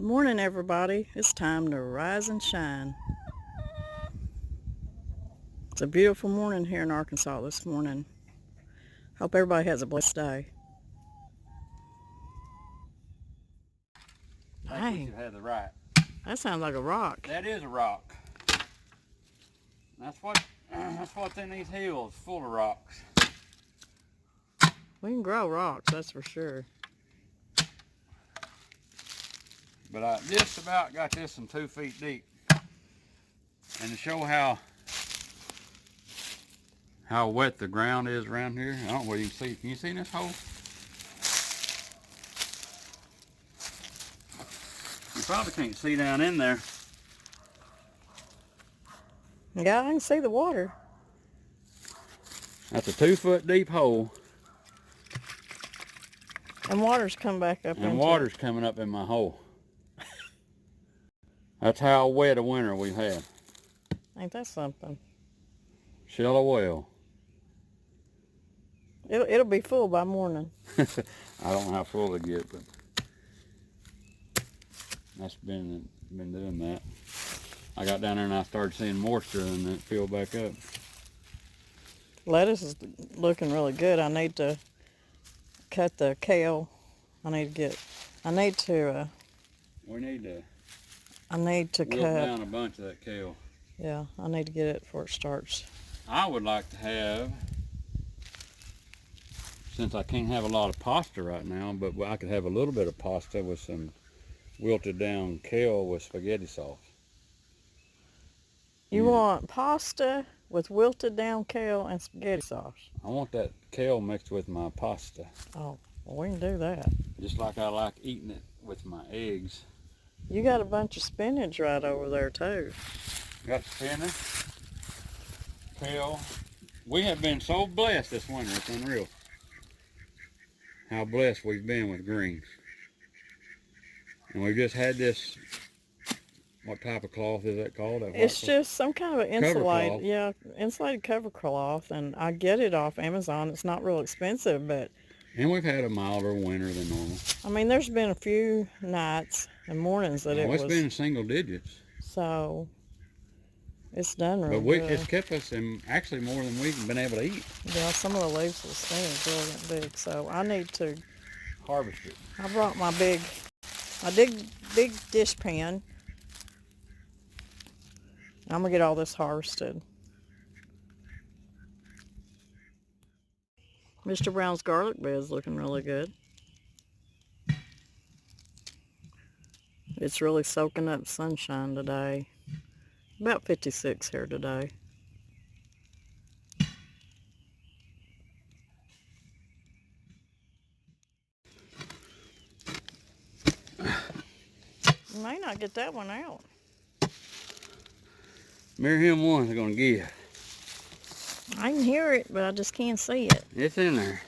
Good morning, everybody. It's time to rise and shine. It's a beautiful morning here in Arkansas this morning. Hope everybody has a blessed day. I think we should have the right. That sounds like a rock. That is a rock. That's what's in these hills, full of rocks. We can grow rocks, that's for sure. But I just about got this one 2 feet deep. And to show how wet the ground is around here, I don't know what you can see. Can you see this hole? You probably can't see down in there. Yeah, I can see the water. That's a 2 foot deep hole. And water's come back up. And water's coming up in my hole. That's how wet a winter we've had. Ain't that something? Shell a well. It'll be full by morning. I don't know how full it get, but that's been doing that. I got down there and I started seeing moisture and it filled back up. Lettuce is looking really good. I need to cut the kale. I need to Wilt cut down a bunch of that kale. Yeah, I need to get it before it starts. I would like to have, since I can't have a lot of pasta right now, but I could have a little bit of pasta with some wilted down kale with spaghetti sauce. You want pasta with wilted down kale and spaghetti sauce? I want that kale mixed with my pasta. Oh, well, we can do that. Just like I like eating it with my eggs. You got a bunch of spinach right over there too. Got spinach, kale. We have been so blessed this winter, it's unreal. How blessed we've been with greens. And we've just had this, what type of cloth is that called? It's just some kind of an insulated cover cloth, and I get it off Amazon. It's not real expensive, but... And we've had a milder winter than normal. I mean, there's been a few nights and mornings that it's been in single digits. So, it's done really good. But it's kept us in actually more than we've been able to eat. Yeah, some of the leaves of the spinach really big, so I need to harvest it. I brought my big dish pan. I'm gonna get all this harvested. Mr. Brown's garlic bed's looking really good. It's really soaking up sunshine today. About 56 here today. You may not get that one out. Marry him one is gonna give. I can hear it, but I just can't see it. It's in there.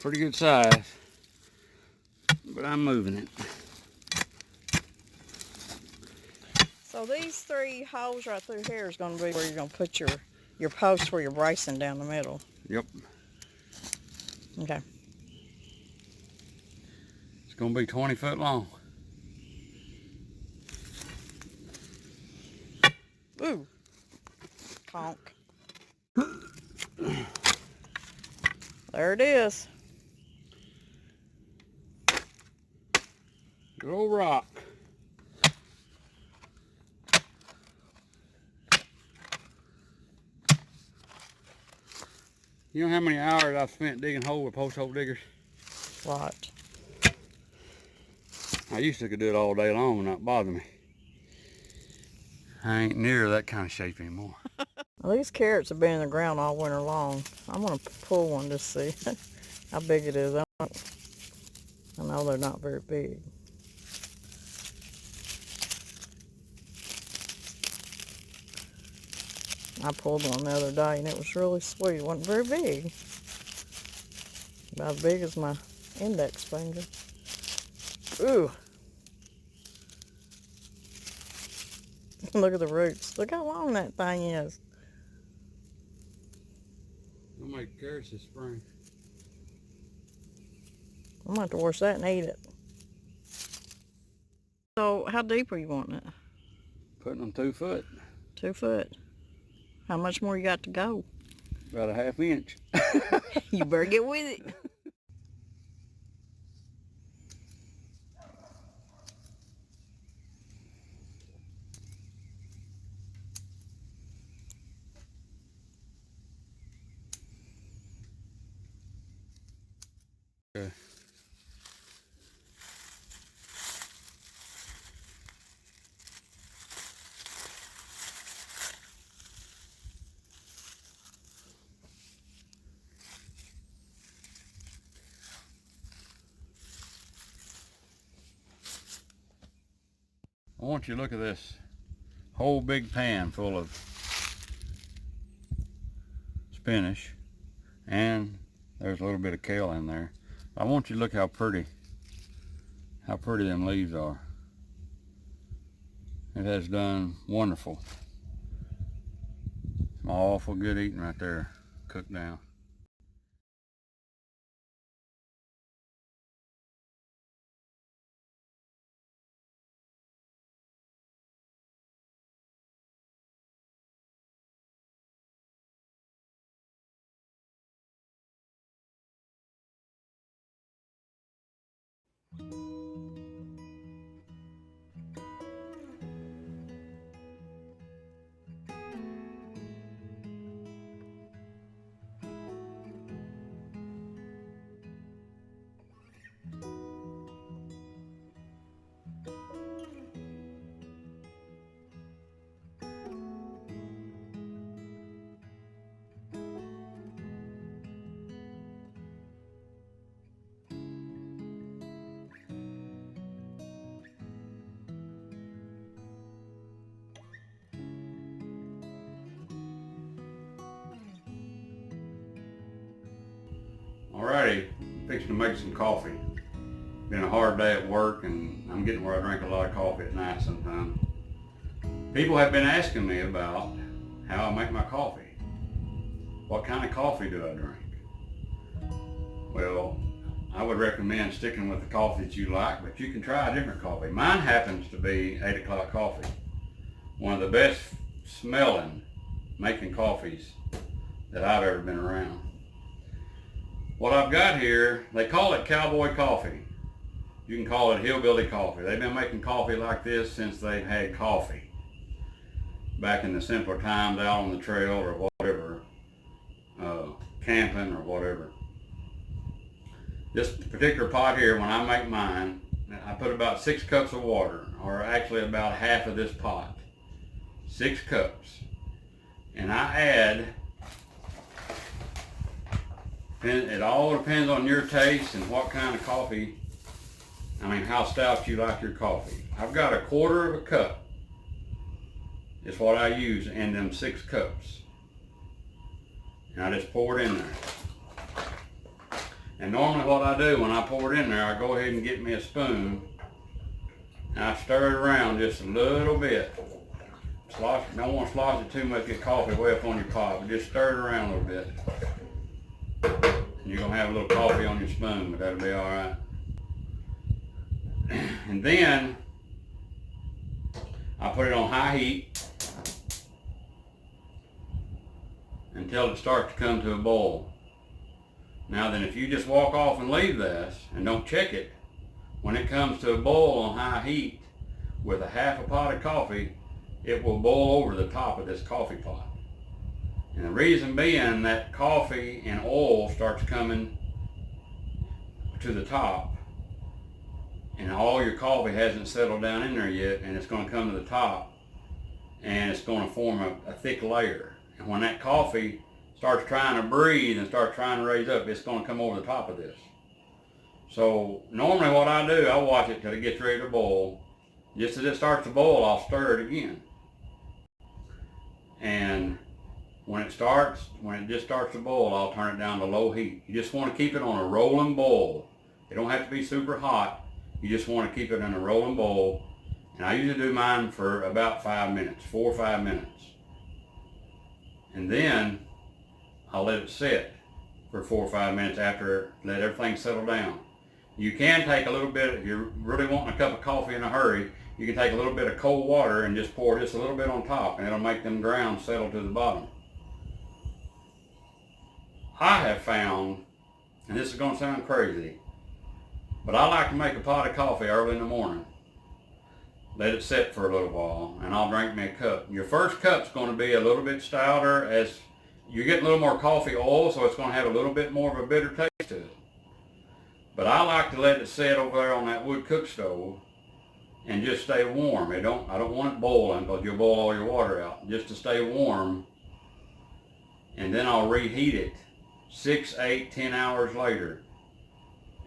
Pretty good size. But I'm moving it. So these 3 holes right through here is going to be where you're going to put your post where you're bracing down the middle. Yep. Okay. It's going to be 20 foot long. Ooh. Conk. There it is. Good old rock. You know how many hours I've spent digging holes with post hole diggers? What? I used to could do it all day long and not bother me. I ain't near that kind of shape anymore. Well, these carrots have been in the ground all winter long. I'm going to pull one to see how big it is. I know they're not very big. I pulled one the other day and it was really sweet. It wasn't very big. About as big as my index finger. Ooh. Look at the roots. Look how long that thing is. I'll make carrots this spring. I'm going to have to wash that and eat it. So how deep are you wanting it? Putting them 2 foot. 2 foot. How much more you got to go? About a 1/2 inch. You better get with it. Okay. I want you to look at this whole big pan full of spinach, and there's a little bit of kale in there. I want you to look how pretty them leaves are. It has done wonderful. Some awful good eating right there, cooked down. Alrighty, fixing to make some coffee. Been a hard day at work, and I'm getting where I drink a lot of coffee at night sometimes. People have been asking me about how I make my coffee. What kind of coffee do I drink? Well, I would recommend sticking with the coffee that you like, but you can try a different coffee. Mine happens to be 8 o'clock coffee. One of the best smelling making coffees that I've ever been around. What I've got here, they call it Cowboy coffee. You can call it hillbilly coffee. They've been making coffee like this since they've had coffee. Back in the simpler times out on the trail or whatever, camping or whatever. This particular pot here, when I make mine, I put about 6 cups of water, or actually about half of this pot. 6 cups. And I add, it all depends on your taste and what kind of coffee, how stout you like your coffee. I've got 1/4 cup. It's what I use in them 6 cups. And I just pour it in there. And normally what I do when I pour it in there, I go ahead and get me a spoon and I stir it around just a little bit. Don't want to slosh it too much, get coffee way up on your pot, but just stir it around a little bit. And you're going to have a little coffee on your spoon, but that'll be alright. And then I put it on high heat until it starts to come to a boil. Now then, if you just walk off and leave this and don't check it, when it comes to a boil on high heat with 1/2 pot of coffee, it will boil over the top of this coffee pot. And the reason being that coffee and oil starts coming to the top, and all your coffee hasn't settled down in there yet, and it's going to come to the top, and it's going to form a thick layer. And when that coffee starts trying to breathe and starts trying to raise up, it's going to come over the top of this. So normally what I do, I watch it till it gets ready to boil. Just as it starts to boil, I'll stir it again. And when it just starts to boil, I'll turn it down to low heat. You just want to keep it on a rolling boil. It don't have to be super hot. You just want to keep it in a rolling boil. And I usually do mine for about 5 minutes, 4 or 5 minutes. And then I'll let it sit for 4 or 5 minutes after, let everything settle down. You can take a little bit, if you're really wanting a cup of coffee in a hurry, you can take a little bit of cold water and just pour just a little bit on top, and it'll make them grounds settle to the bottom. I have found, and this is going to sound crazy, but I like to make a pot of coffee early in the morning. Let it sit for a little while, and I'll drink me a cup. Your first cup's going to be a little bit stouter as you get a little more coffee oil, so it's going to have a little bit more of a bitter taste to it. But I like to let it sit over there on that wood cook stove and just stay warm. I don't want it boiling, because you'll boil all your water out. Just to stay warm, and then I'll reheat it 6, 8, 10 hours later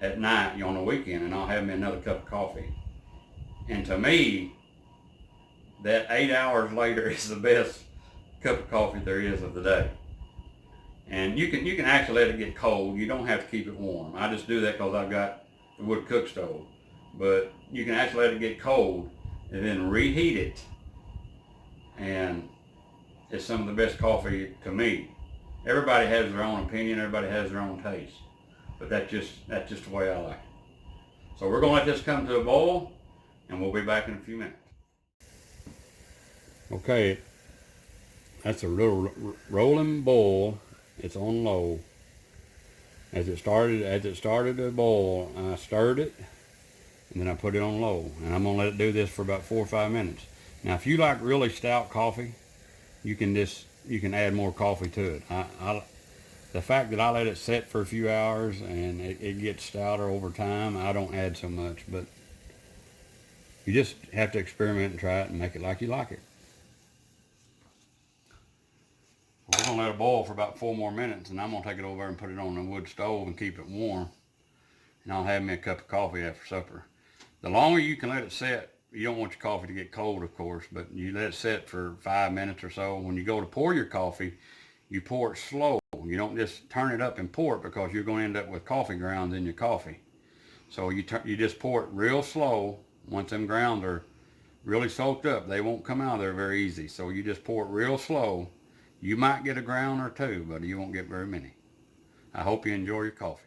at night on the weekend, and I'll have me another cup of coffee. And to me, that 8 hours later is the best cup of coffee there is of the day. And you can actually let it get cold. You don't have to keep it warm. I just do that because I've got the wood cook stove. But you can actually let it get cold and then reheat it. And it's some of the best coffee to me. Everybody has their own opinion. Everybody has their own taste. But that's just the way I like it. So we're going to let this come to a boil, and we'll be back in a few minutes. Okay, that's a little rolling boil. It's on low. As it started to boil, I stirred it, and then I put it on low. And I'm gonna let it do this for about 4 or 5 minutes. Now, if you like really stout coffee, you can add more coffee to it. The fact that I let it set for a few hours and it gets stouter over time, I don't add so much. But you just have to experiment and try it and make it like you like it. We're going to let it boil for about 4 more minutes, and I'm going to take it over and put it on the wood stove and keep it warm. And I'll have me a cup of coffee after supper. The longer you can let it set, you don't want your coffee to get cold, of course, but you let it set for 5 minutes or so. When you go to pour your coffee, you pour it slow. You don't just turn it up and pour it, because you're going to end up with coffee grounds in your coffee. So you just pour it real slow. Once them grounds are really soaked up, they won't come out of there very easy. So you just pour it real slow. You might get a ground or two, but you won't get very many. I hope you enjoy your coffee.